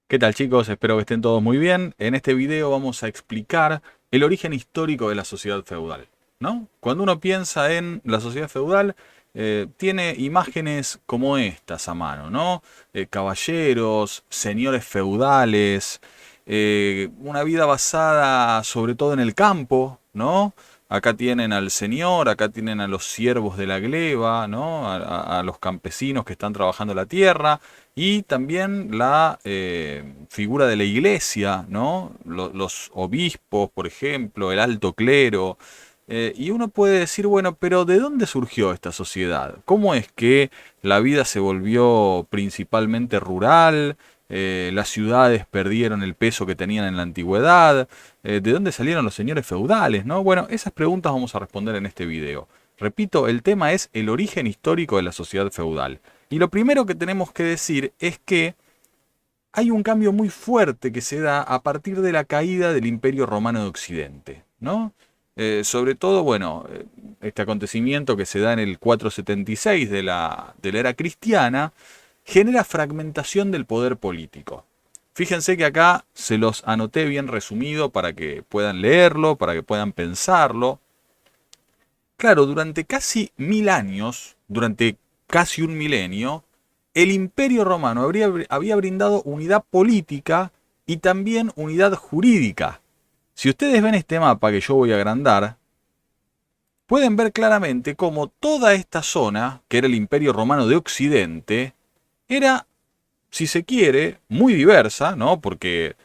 ¿Qué tal, chicos? Espero que estén todos muy bien. En este video vamos a explicar el origen histórico de la sociedad feudal, ¿no? Cuando uno piensa en la sociedad feudal, tiene imágenes como estas a mano, ¿no? Caballeros, señores feudales, una vida basada sobre todo en el campo, ¿no? Acá tienen al señor, acá tienen a los siervos de la gleba, ¿no? A los campesinos que están trabajando la tierra y también la figura de la iglesia, ¿no? Los obispos, por ejemplo, el alto clero. Y uno puede decir, bueno, pero ¿de dónde surgió esta sociedad? ¿Cómo es que la vida se volvió principalmente rural? Las ciudades perdieron el peso que tenían en la antigüedad. ¿De dónde salieron los señores feudales? ¿No? Bueno, esas preguntas vamos a responder en este video. Repito, el tema es el origen histórico de la sociedad feudal. Y lo primero que tenemos que decir es que hay un cambio muy fuerte que se da a partir de la caída del Imperio Romano de Occidente, ¿no? Sobre todo, bueno, este acontecimiento que se da en el 476 de la era cristiana genera fragmentación del poder político. Fíjense que acá se los anoté bien resumido para que puedan leerlo, para que puedan pensarlo. Claro, durante casi 1000 años, durante casi un milenio, el Imperio Romano había brindado unidad política y también unidad jurídica. Si ustedes ven este mapa que yo voy a agrandar, pueden ver claramente cómo toda esta zona, que era el Imperio Romano de Occidente, era, si se quiere, muy diversa, ¿no? Porque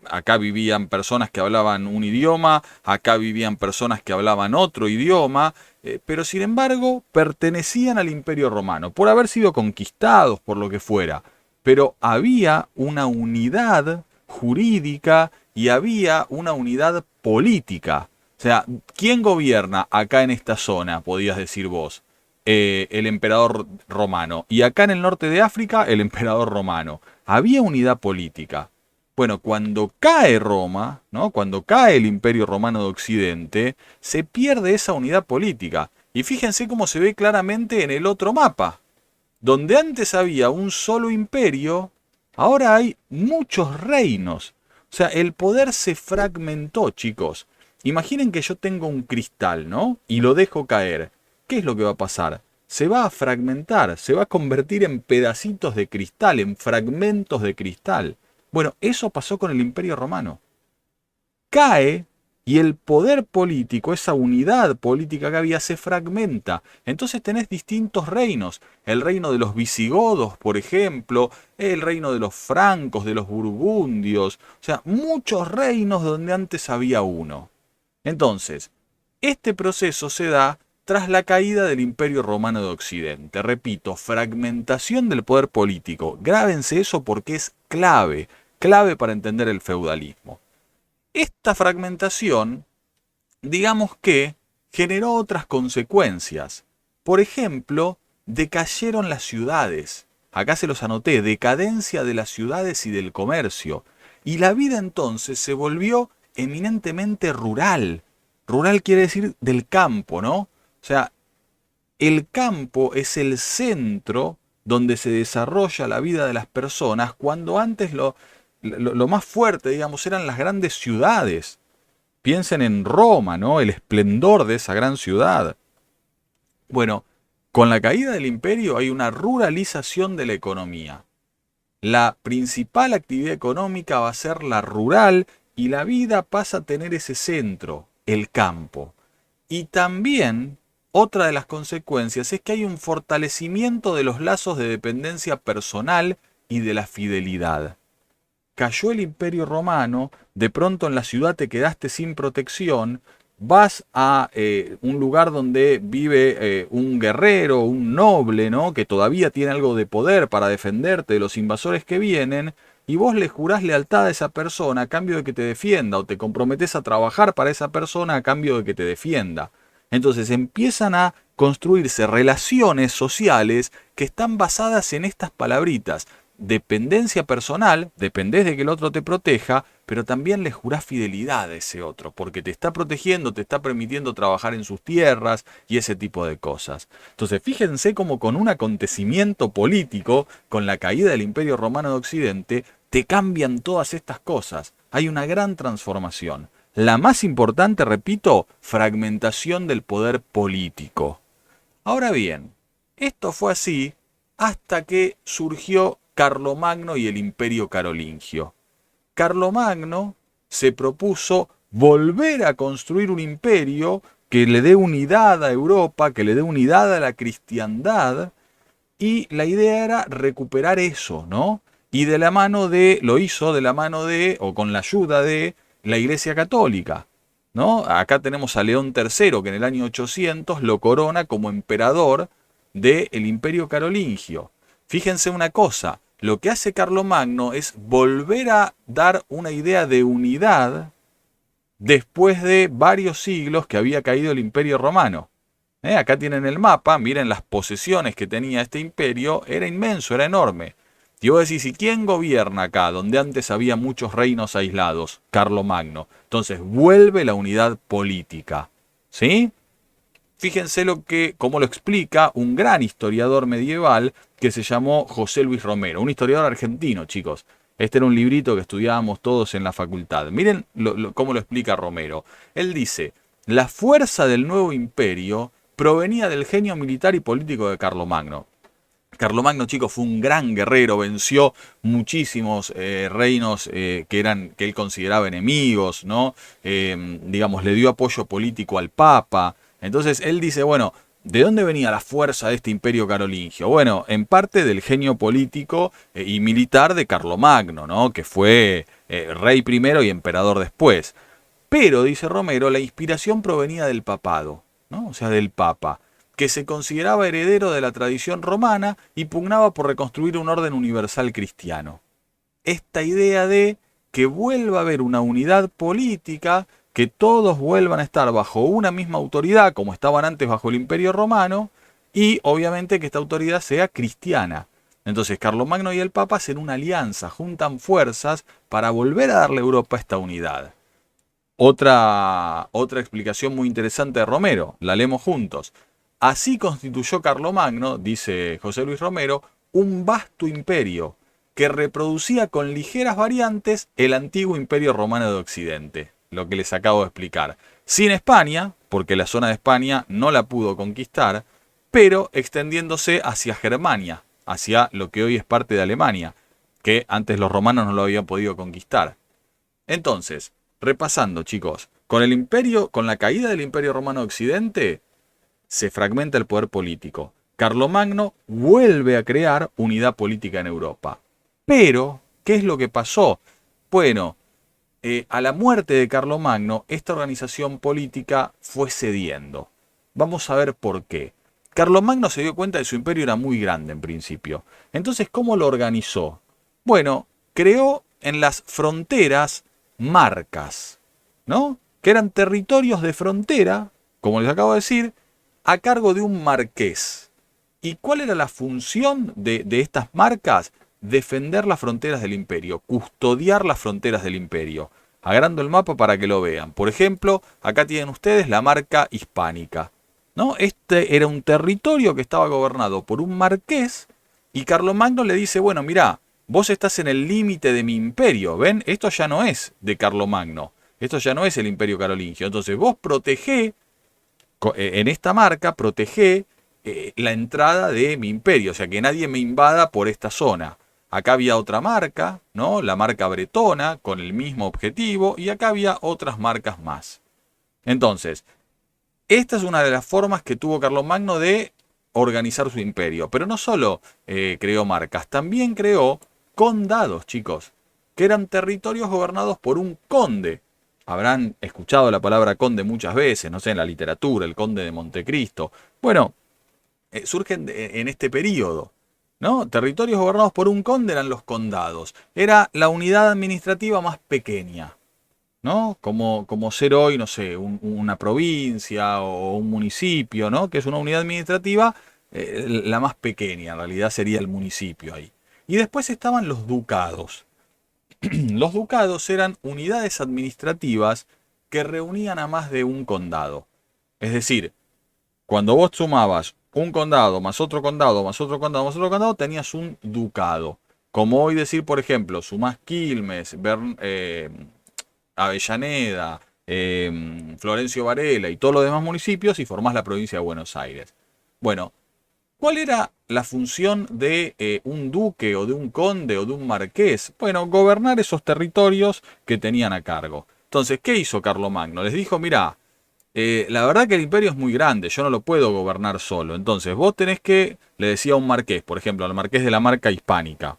acá vivían personas que hablaban un idioma, acá vivían personas que hablaban otro idioma, pero sin embargo pertenecían al Imperio Romano, por haber sido conquistados, por lo que fuera. Pero había una unidad jurídica y había una unidad política. O sea, ¿quién gobierna acá en esta zona? Podías decir vos. El emperador romano. Y acá en el norte de África, el emperador romano. Había unidad política. Bueno, cuando cae Roma, ¿no? Cuando cae el Imperio Romano de Occidente, se pierde esa unidad política. Y fíjense cómo se ve claramente en el otro mapa. Donde antes había un solo imperio, ahora hay muchos reinos. O sea, el poder se fragmentó, chicos. Imaginen que yo tengo un cristal, ¿no? Y lo dejo caer. ¿Qué es lo que va a pasar? Se va a fragmentar, se va a convertir en pedacitos de cristal, en fragmentos de cristal. Bueno, eso pasó con el Imperio Romano. Cae y el poder político, esa unidad política que había, se fragmenta. Entonces tenés distintos reinos. El reino de los visigodos, por ejemplo, el reino de los francos, de los burgundios. O sea, muchos reinos donde antes había uno. Entonces, este proceso se da tras la caída del Imperio Romano de Occidente. Repito, fragmentación del poder político. Grábense eso porque es clave, clave para entender el feudalismo. Esta fragmentación, digamos que, generó otras consecuencias. Por ejemplo, decayeron las ciudades. Acá se los anoté, decadencia de las ciudades y del comercio. Y la vida entonces se volvió eminentemente rural. Rural quiere decir del campo, ¿no? O sea, el campo es el centro donde se desarrolla la vida de las personas, cuando antes lo más fuerte, digamos, eran las grandes ciudades. Piensen en Roma, ¿no? El esplendor de esa gran ciudad. Bueno, con la caída del imperio hay una ruralización de la economía. La principal actividad económica va a ser la rural y la vida pasa a tener ese centro, el campo. Y también otra de las consecuencias es que hay un fortalecimiento de los lazos de dependencia personal y de la fidelidad. Cayó el Imperio Romano, de pronto en la ciudad te quedaste sin protección, vas a un lugar donde vive un guerrero, un noble, ¿no? Que todavía tiene algo de poder para defenderte de los invasores que vienen, y vos le jurás lealtad a esa persona a cambio de que te defienda, o te comprometés a trabajar para esa persona a cambio de que te defienda. Entonces empiezan a construirse relaciones sociales que están basadas en estas palabritas: dependencia personal, dependés de que el otro te proteja, pero también le jurás fidelidad a ese otro, porque te está protegiendo, te está permitiendo trabajar en sus tierras y ese tipo de cosas. Entonces, fíjense cómo con un acontecimiento político, con la caída del Imperio Romano de Occidente, te cambian todas estas cosas. Hay una gran transformación. La más importante, repito, fragmentación del poder político. Ahora bien, esto fue así hasta que surgió Carlomagno y el Imperio Carolingio. Carlomagno se propuso volver a construir un imperio que le dé unidad a Europa, que le dé unidad a la cristiandad, y la idea era recuperar eso, ¿no? Y de la mano de, lo hizo de la mano de, o con la ayuda de, la Iglesia Católica, ¿no? Acá tenemos a León III, que en el año 800 lo corona como emperador del Imperio Carolingio. Fíjense una cosa, lo que hace Carlomagno es volver a dar una idea de unidad después de varios siglos que había caído el Imperio Romano. Acá tienen el mapa, miren las posesiones que tenía este imperio, era inmenso, era enorme. Y vos decís, ¿y quién gobierna acá, donde antes había muchos reinos aislados? Carlomagno. Entonces vuelve la unidad política. ¿Sí? Fíjense cómo lo explica un gran historiador medieval que se llamó José Luis Romero, un historiador argentino, chicos. Este era un librito que estudiábamos todos en la facultad. Miren cómo lo explica Romero. Él dice, la fuerza del nuevo imperio provenía del genio militar y político de Carlomagno. Carlomagno, chicos, fue un gran guerrero, venció muchísimos reinos que él consideraba enemigos, ¿no? Digamos, le dio apoyo político al Papa. Entonces él dice, bueno, ¿de dónde venía la fuerza de este imperio carolingio? Bueno, en parte del genio político y militar de Carlomagno, ¿no? Que fue rey primero y emperador después. Pero, dice Romero, la inspiración provenía del papado, ¿no? O sea, del Papa, que se consideraba heredero de la tradición romana y pugnaba por reconstruir un orden universal cristiano. Esta idea de que vuelva a haber una unidad política, que todos vuelvan a estar bajo una misma autoridad, como estaban antes bajo el Imperio Romano, y obviamente que esta autoridad sea cristiana. Entonces Carlomagno y el Papa hacen una alianza, juntan fuerzas para volver a darle a Europa esta unidad. Otra explicación muy interesante de Romero, la leemos juntos. Así constituyó Carlomagno, dice José Luis Romero, un vasto imperio que reproducía con ligeras variantes el antiguo imperio romano de Occidente, lo que les acabo de explicar. Sin España, porque la zona de España no la pudo conquistar, pero extendiéndose hacia Germania, hacia lo que hoy es parte de Alemania, que antes los romanos no lo habían podido conquistar. Entonces, repasando, chicos, con la caída del Imperio Romano de Occidente, se fragmenta el poder político. Carlomagno vuelve a crear unidad política en Europa. Pero, ¿qué es lo que pasó? Bueno, a la muerte de Carlomagno, esta organización política fue cediendo. Vamos a ver por qué. Carlomagno se dio cuenta de que su imperio era muy grande en principio. Entonces, ¿cómo lo organizó? Bueno, creó en las fronteras marcas, ¿no? Que eran territorios de frontera, como les acabo de decir, a cargo de un marqués. ¿Y cuál era la función de estas marcas? Defender las fronteras del imperio, custodiar las fronteras del imperio. Agrando el mapa para que lo vean. Por ejemplo, acá tienen ustedes la marca hispánica, ¿no? Este era un territorio que estaba gobernado por un marqués y Carlomagno le dice, bueno, mirá, vos estás en el límite de mi imperio, ¿ven? Esto ya no es de Carlomagno, esto ya no es el imperio carolingio. Entonces vos protegé, en esta marca, protegé la entrada de mi imperio, o sea, que nadie me invada por esta zona. Acá había otra marca, ¿no? La marca bretona, con el mismo objetivo, y acá había otras marcas más. Entonces, esta es una de las formas que tuvo Carlomagno de organizar su imperio. Pero no solo creó marcas, también creó condados, chicos, que eran territorios gobernados por un conde. Habrán escuchado la palabra conde muchas veces, no sé, en la literatura, el conde de Montecristo. Bueno, surgen en este periodo, ¿no? Territorios gobernados por un conde eran los condados. Era la unidad administrativa más pequeña, ¿no? Como ser hoy, no sé, una provincia o un municipio, ¿no? Que es una unidad administrativa, la más pequeña, en realidad sería el municipio ahí. Y después estaban los ducados. Los ducados eran unidades administrativas que reunían a más de un condado. Es decir, cuando vos sumabas un condado más otro condado más otro condado más otro condado, tenías un ducado. Como hoy decir, por ejemplo, sumás Quilmes, Avellaneda, Florencio Varela y todos los demás municipios y formás la provincia de Buenos Aires. Bueno, ¿cuál era la función de un duque o de un conde o de un marqués? Bueno, gobernar esos territorios que tenían a cargo. Entonces, ¿qué hizo Carlomagno? Les dijo, mirá, la verdad que el imperio es muy grande, yo no lo puedo gobernar solo. Entonces, vos tenés que, le decía a un marqués, por ejemplo, al marqués de la Marca Hispánica,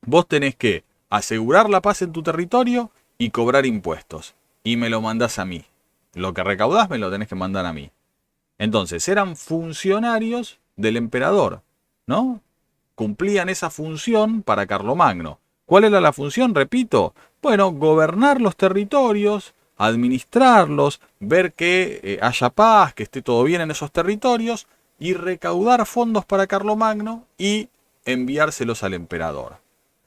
vos tenés que asegurar la paz en tu territorio y cobrar impuestos. Y me lo mandás a mí. Lo que recaudás me lo tenés que mandar a mí. Entonces, eran funcionarios del emperador, ¿no? Cumplían esa función para Carlomagno. ¿Cuál era la función? Repito, bueno, gobernar los territorios, administrarlos, ver que haya paz, que esté todo bien en esos territorios y recaudar fondos para Carlomagno y enviárselos al emperador.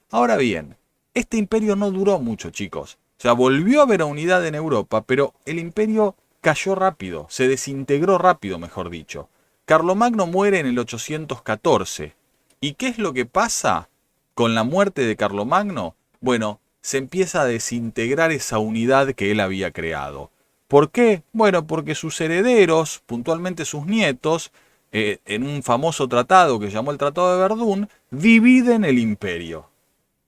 Ahora bien, este imperio no duró mucho, chicos. O sea, volvió a haber unidad en Europa, pero el imperio cayó rápido, se desintegró rápido, mejor dicho. Carlomagno muere en el 814. ¿Y qué es lo que pasa con la muerte de Carlomagno? Bueno, se empieza a desintegrar esa unidad que él había creado. ¿Por qué? Bueno, porque sus herederos, puntualmente sus nietos, en un famoso tratado que llamó el Tratado de Verdún, dividen el imperio.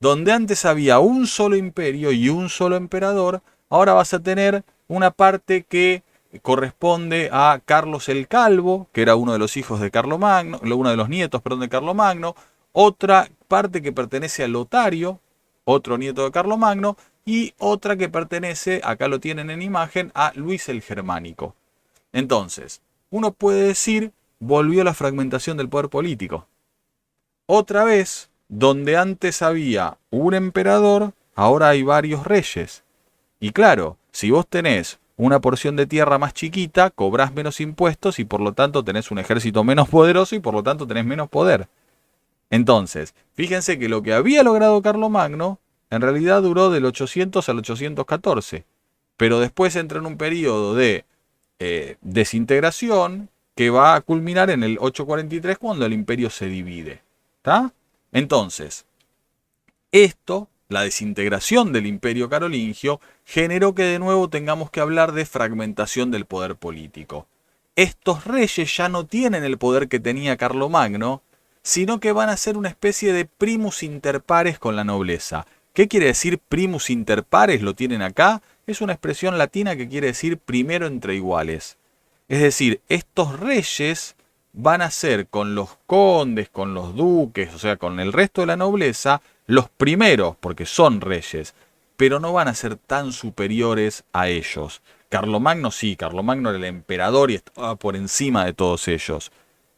Donde antes había un solo imperio y un solo emperador, ahora vas a tener una parte que corresponde a Carlos el Calvo, que era uno de los hijos de Carlomagno, uno de los nietos, perdón, de Carlomagno, otra parte que pertenece a Lotario, otro nieto de Carlomagno, y otra que pertenece, acá lo tienen en imagen, a Luis el Germánico. Entonces, uno puede decir, volvió la fragmentación del poder político. Otra vez, donde antes había un emperador, ahora hay varios reyes. Y claro, si vos tenés una porción de tierra más chiquita, cobrás menos impuestos y por lo tanto tenés un ejército menos poderoso y por lo tanto tenés menos poder. Entonces, fíjense que lo que había logrado Carlomagno en realidad duró del 800 al 814. Pero después entra en un periodo de desintegración que va a culminar en el 843 cuando el imperio se divide. ¿Está? Entonces, esto, la desintegración del imperio carolingio, generó que de nuevo tengamos que hablar de fragmentación del poder político. Estos reyes ya no tienen el poder que tenía Carlomagno, sino que van a ser una especie de primus inter pares con la nobleza. ¿Qué quiere decir primus inter pares? Lo tienen acá. Es una expresión latina que quiere decir primero entre iguales. Es decir, estos reyes van a ser con los condes, con los duques, o sea, con el resto de la nobleza, los primeros, porque son reyes, pero no van a ser tan superiores a ellos. Carlomagno sí, Carlomagno era el emperador y estaba por encima de todos ellos.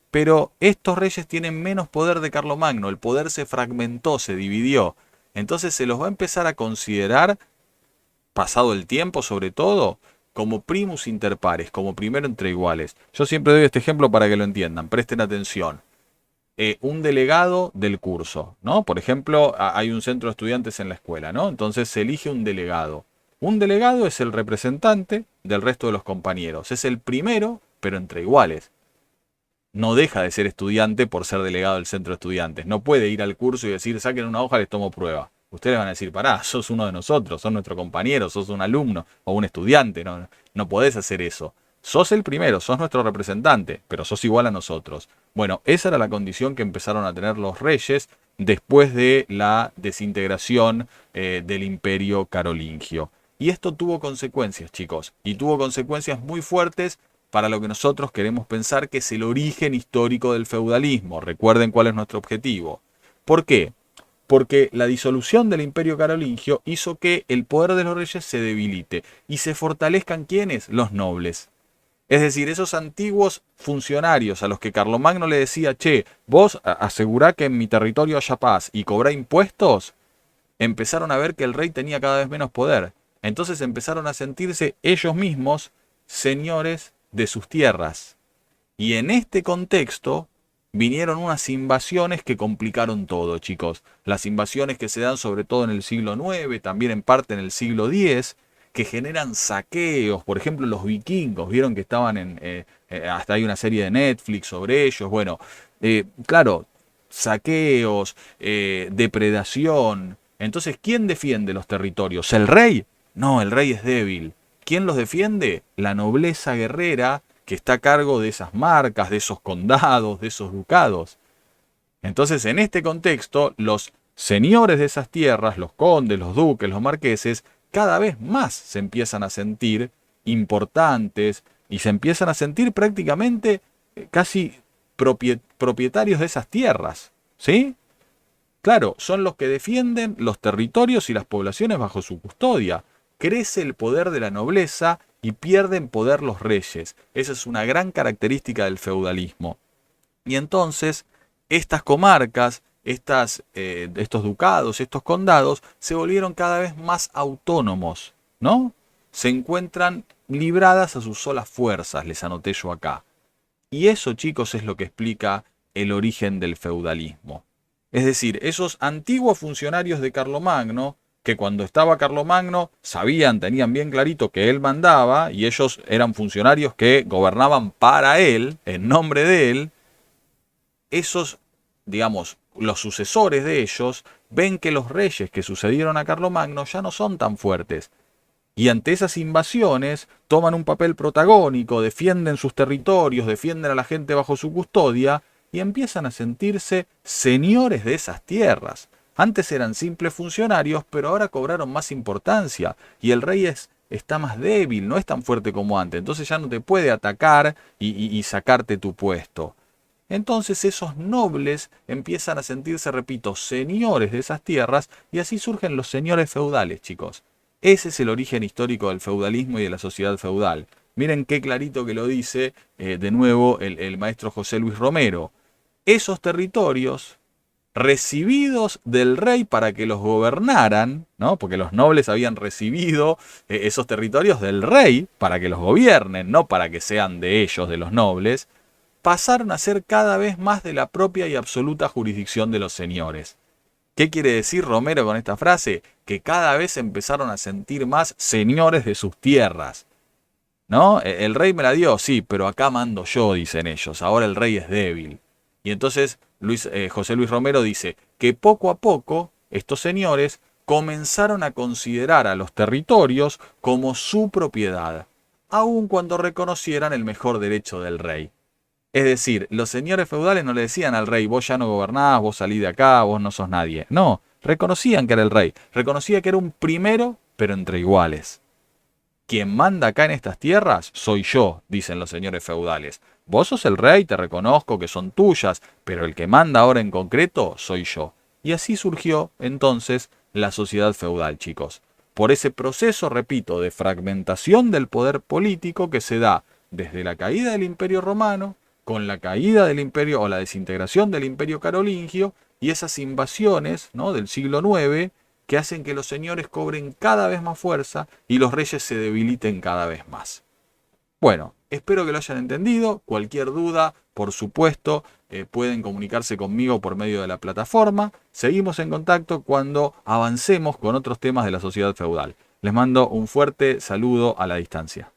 Pero estos reyes tienen menos poder de Carlomagno, el poder se fragmentó, se dividió. Entonces se los va a empezar a considerar, pasado el tiempo sobre todo, como primus inter pares, como primero entre iguales. Yo siempre doy este ejemplo para que lo entiendan, presten atención. Un delegado del curso, ¿no? Por ejemplo, hay un centro de estudiantes en la escuela, ¿no? Entonces se elige un delegado. Un delegado es el representante del resto de los compañeros. Es el primero, pero entre iguales. No deja de ser estudiante por ser delegado del centro de estudiantes. No puede ir al curso y decir, saquen una hoja, les tomo prueba. Ustedes van a decir, pará, sos uno de nosotros, sos nuestro compañero, sos un alumno o un estudiante. No, no podés hacer eso. Sos el primero, sos nuestro representante, pero sos igual a nosotros. Bueno, esa era la condición que empezaron a tener los reyes después de la desintegración del imperio carolingio. Y esto tuvo consecuencias, chicos, y tuvo consecuencias muy fuertes para lo que nosotros queremos pensar que es el origen histórico del feudalismo. Recuerden cuál es nuestro objetivo. ¿Por qué? Porque la disolución del imperio carolingio hizo que el poder de los reyes se debilite y se fortalezcan ¿quiénes? Los nobles. Es decir, esos antiguos funcionarios a los que Carlomagno le decía, che, vos asegurá que en mi territorio haya paz y cobrá impuestos, empezaron a ver que el rey tenía cada vez menos poder. Entonces empezaron a sentirse ellos mismos señores de sus tierras. Y en este contexto vinieron unas invasiones que complicaron todo, chicos. Las invasiones que se dan sobre todo en el siglo IX, también en parte en el siglo X, que generan saqueos. Por ejemplo, los vikingos, vieron que estaban hasta hay una serie de Netflix sobre ellos. Bueno, claro, saqueos, depredación. Entonces, ¿quién defiende los territorios? ¿El rey? No, el rey es débil. ¿Quién los defiende? La nobleza guerrera que está a cargo de esas marcas, de esos condados, de esos ducados. Entonces, en este contexto, los señores de esas tierras, los condes, los duques, los marqueses, cada vez más se empiezan a sentir importantes y se empiezan a sentir prácticamente casi propietarios de esas tierras. ¿Sí? Claro, son los que defienden los territorios y las poblaciones bajo su custodia. Crece el poder de la nobleza y pierden poder los reyes. Esa es una gran característica del feudalismo. Y entonces, estas comarcas, estos ducados, estos condados, se volvieron cada vez más autónomos, ¿no? Se encuentran libradas a sus solas fuerzas, les anoté yo acá. Y eso, chicos, es lo que explica el origen del feudalismo. Es decir, esos antiguos funcionarios de Carlomagno, que cuando estaba Carlomagno sabían, tenían bien clarito que él mandaba, y ellos eran funcionarios que gobernaban para él, en nombre de él, esos, digamos, los sucesores de ellos, ven que los reyes que sucedieron a Carlomagno ya no son tan fuertes. Y ante esas invasiones toman un papel protagónico, defienden sus territorios, defienden a la gente bajo su custodia y empiezan a sentirse señores de esas tierras. Antes eran simples funcionarios, pero ahora cobraron más importancia y el rey está más débil, no es tan fuerte como antes, entonces ya no te puede atacar y sacarte tu puesto. Entonces esos nobles empiezan a sentirse, repito, señores de esas tierras y así surgen los señores feudales, chicos. Ese es el origen histórico del feudalismo y de la sociedad feudal. Miren qué clarito que lo dice de nuevo el maestro José Luis Romero. Esos territorios recibidos del rey para que los gobernaran, ¿no? Porque los nobles habían recibido esos territorios del rey para que los gobiernen, no para que sean de ellos, de los nobles, pasaron a ser cada vez más de la propia y absoluta jurisdicción de los señores. ¿Qué quiere decir Romero con esta frase? Que cada vez empezaron a sentir más señores de sus tierras. ¿No? El rey me la dio, sí, pero acá mando yo, dicen ellos. Ahora el rey es débil. Y entonces José Luis Romero dice que poco a poco estos señores comenzaron a considerar a los territorios como su propiedad, aun cuando reconocieran el mejor derecho del rey. Es decir, los señores feudales no le decían al rey, vos ya no gobernás, vos salí de acá, vos no sos nadie. No, reconocían que era el rey, reconocía que era un primero, pero entre iguales. Quien manda acá en estas tierras soy yo, dicen los señores feudales. Vos sos el rey, te reconozco que son tuyas, pero el que manda ahora en concreto soy yo. Y así surgió entonces la sociedad feudal, chicos. Por ese proceso, repito, de fragmentación del poder político que se da desde la caída del Imperio Romano, con la caída del imperio o la desintegración del imperio carolingio y esas invasiones, ¿no?, del siglo IX que hacen que los señores cobren cada vez más fuerza y los reyes se debiliten cada vez más. Bueno, espero que lo hayan entendido. Cualquier duda, por supuesto, pueden comunicarse conmigo por medio de la plataforma. Seguimos en contacto cuando avancemos con otros temas de la sociedad feudal. Les mando un fuerte saludo a la distancia.